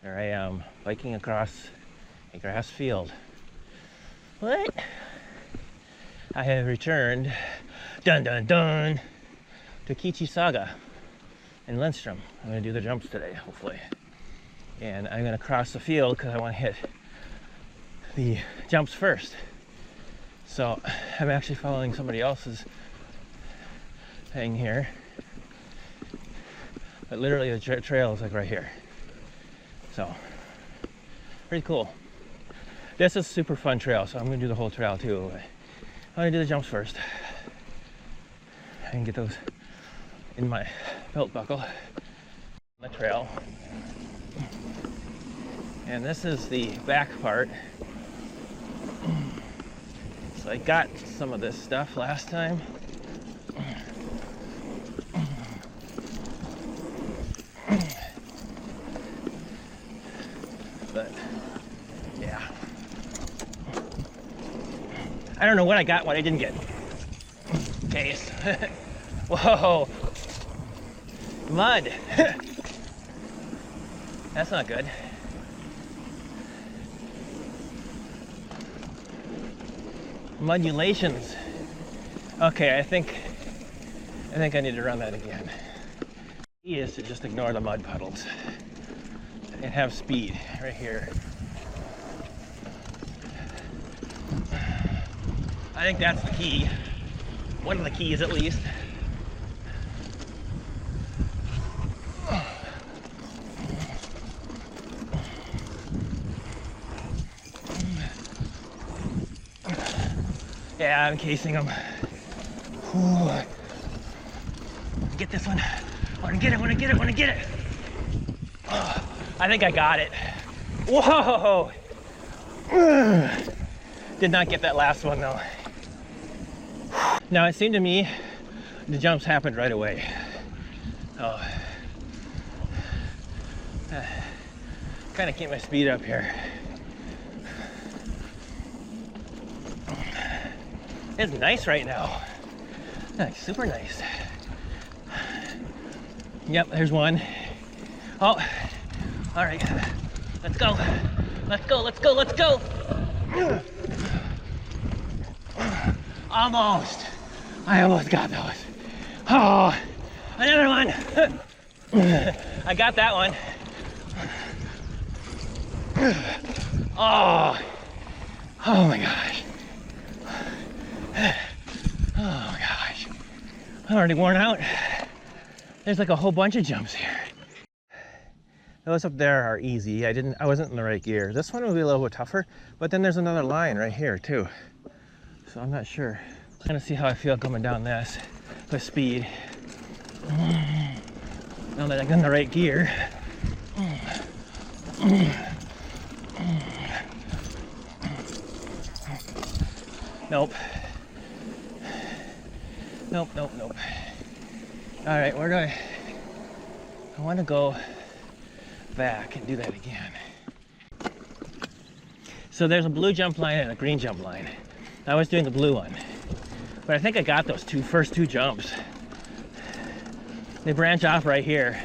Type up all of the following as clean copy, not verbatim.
Here I am, biking across a grass field. What? I have returned, dun dun dun, to Ki Chi Saga in Lindstrom. I'm gonna do the jumps today, hopefully. And I'm gonna cross the field because I want to hit the jumps first. So I'm actually following somebody else's thing here. But literally the trail is like right here. So, pretty cool. This is a super fun trail, so I'm gonna do the whole trail too. But I'm gonna do the jumps first. I can get those in my belt buckle. The trail. And this is the back part. So I got some of this stuff last time. But yeah, I don't know what I got, what I didn't get. Case. Whoa, mud. That's not good. Mudulations. Okay, I think I need to run that again. The key is to just ignore the mud puddles and have speed right here. I think that's the key. One of the keys at least. Yeah, I'm casing them. Ooh. Get this one. I wanna get it. Oh, I think I got it. Whoa! Did not get that last one though. Now it seemed to me the jumps happened right away. Oh. Kind of keep my speed up here. It's nice right now. Like, super nice. Yep, there's one. Oh, all right. Let's go. Almost. I almost got those. Oh, another one. I got that one. Oh my gosh. Oh my gosh. I'm already worn out. There's like a whole bunch of jumps here. Those up there are easy. I wasn't in the right gear. This one will be a little bit tougher, but then there's another line right here too. So I'm not sure. I'm gonna see how I feel coming down this with speed. Now that I'm in the right gear. Nope. All right, where do I want to go back and do that again. So there's a blue jump line and a green jump line. I was doing the blue one, but I think I got those first two jumps. They branch off right here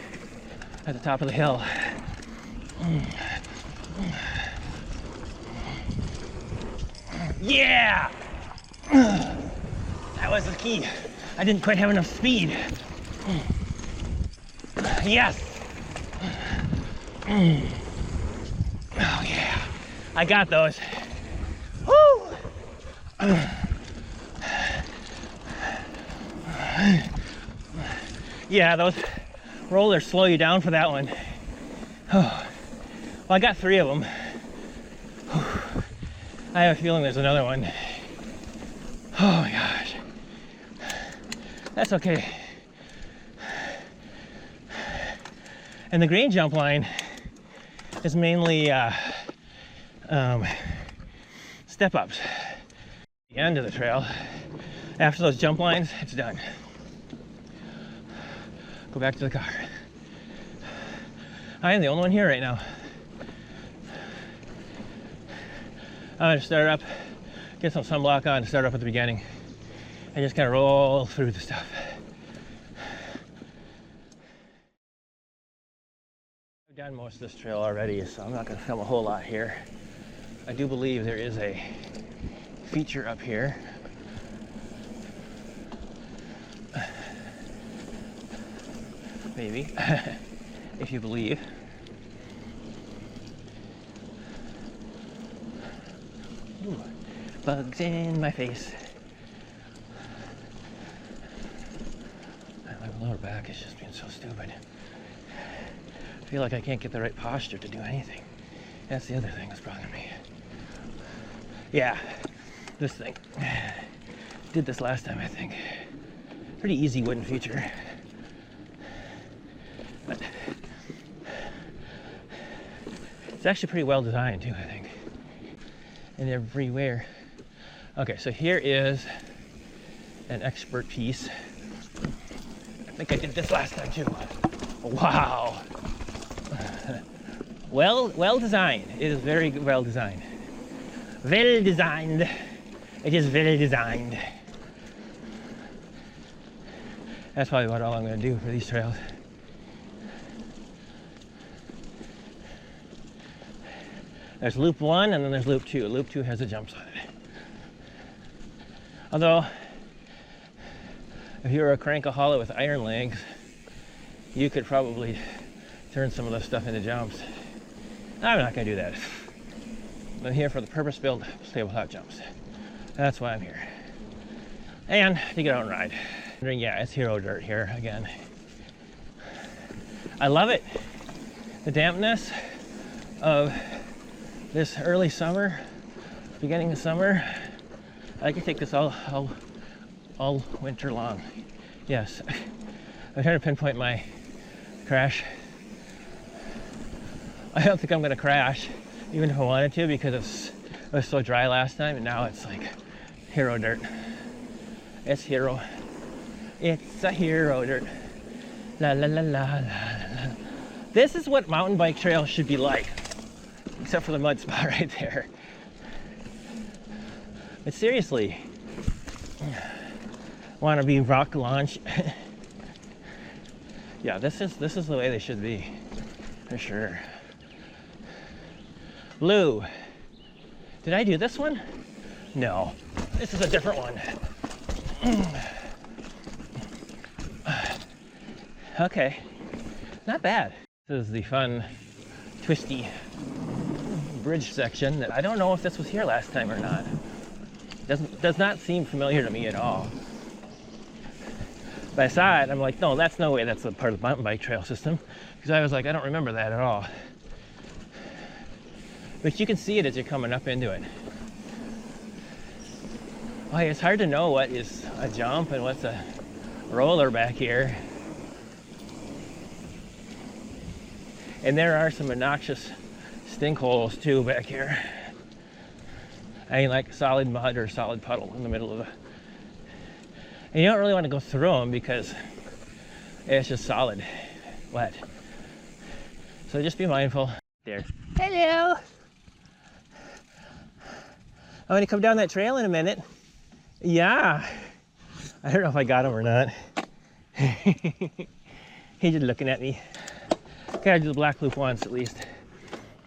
at the top of the hill. Yeah! That was the key. I didn't quite have enough speed. Yes! Oh yeah, I got those. Woo! Yeah, those rollers slow you down for that one. Oh. Well, I got 3 of them. I have a feeling there's another one. Oh my gosh. That's okay. And the green jump line is mainly step ups. The end of the trail, after those jump lines, it's done. Go back to the car. I am the only one here right now. I'm gonna start up, get some sunblock on, start up at the beginning, and just kind of roll through the stuff. done most of this trail already, so I'm not going to film a whole lot here. I do believe there is a feature up here. Maybe, if you believe. Ooh, bugs in my face. My lower back is just being so stupid. I feel like I can't get the right posture to do anything. That's the other thing that's bothering me. Yeah, this thing. Did this last time, I think. Pretty easy wooden feature. But it's actually pretty well designed too, I think. And everywhere. Okay, so here is an expert piece. I think I did this last time too. Wow. Well designed. It is very well designed. Well designed. It is well designed. That's probably about all I'm going to do for these trails. There's loop 1 and then there's loop 2. Loop 2 has the jumps on it. Although, if you were a crankaholic with iron legs, you could probably turn some of this stuff into jumps. I'm not going to do that. I'm here for the purpose-built tabletop jumps. That's why I'm here. And to get out and ride. Yeah, it's hero dirt here again. I love it. The dampness of this early summer, beginning of summer. I could take this all winter long. Yes. I'm trying to pinpoint my crash. I don't think I'm gonna crash, even if I wanted to, because it was so dry last time, and now it's like hero dirt. It's hero. It's a hero dirt. La la la la la la. This is what mountain bike trails should be like, except for the mud spot right there. But seriously, want to be rock launch? Yeah, this is the way they should be, for sure. Blue. Did I do this one? No, this is a different one. Okay, not bad. This is the fun, twisty bridge section that I don't know if this was here last time or not. Does not seem familiar to me at all. But I saw it, I'm like, no, that's no way that's a part of the mountain bike trail system. Because I was like, I don't remember that at all. But you can see it as you're coming up into it. Boy, it's hard to know what is a jump and what's a roller back here. And there are some obnoxious stink holes too back here. I mean, like solid mud or solid puddle in the middle of the... And you don't really want to go through them because it's just solid, wet. So just be mindful. There. Hello! I'm gonna come down that trail in a minute. Yeah. I don't know if I got him or not. He's just looking at me. Gotta do the black loop once at least.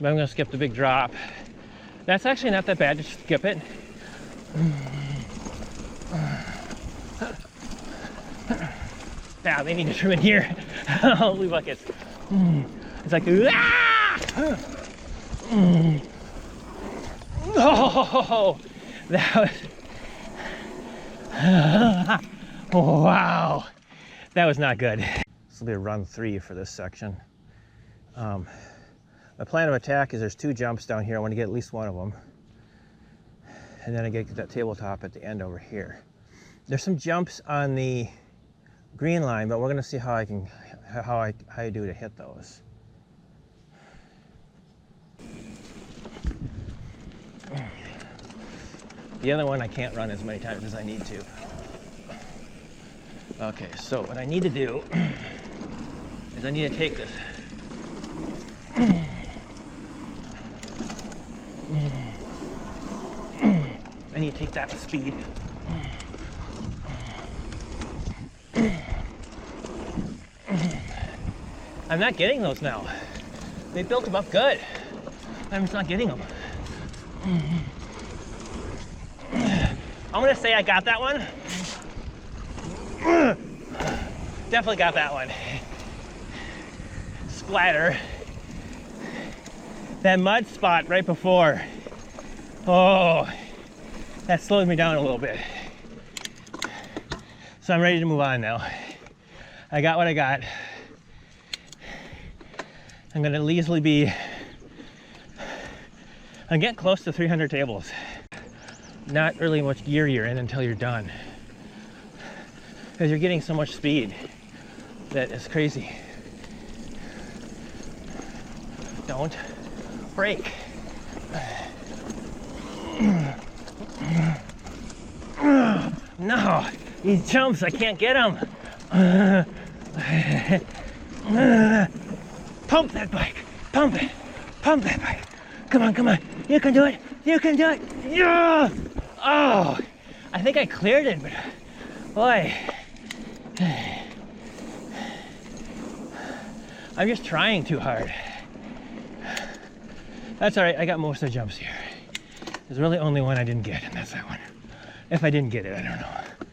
But I'm gonna skip the big drop. That's actually not that bad, just skip it. Yeah, they need to trim in here. Holy buckets. It's like, ah! Oh, that was, wow, that was not good. This will be a run 3 for this section. My plan of attack is there's 2 jumps down here. I want to get at least one of them. And then I get that tabletop at the end over here. There's some jumps on the green line, but we're going to see how I do to hit those. The other one I can't run as many times as I need to. Okay, so what I need to do is I need to take this. I need to take that with speed. I'm not getting those now. They built them up good. I'm just not getting them. I'm gonna say I got that one. Definitely got that one. Splatter. That mud spot right before. Oh, that slowed me down a little bit. So I'm ready to move on now. I got what I got. I'm gonna easily be, I'm getting close to 300 tables. Not really much gear you're in until you're done. Because you're getting so much speed that is crazy. Don't break. No, these jumps, I can't get them. Pump that bike, pump it, pump that bike. Come on, come on, you can do it, you can do it. Yeah! Oh, I think I cleared it, but boy, I'm just trying too hard. That's all right, I got most of the jumps here. There's really only one I didn't get, and that's that one. If I didn't get it, I don't know.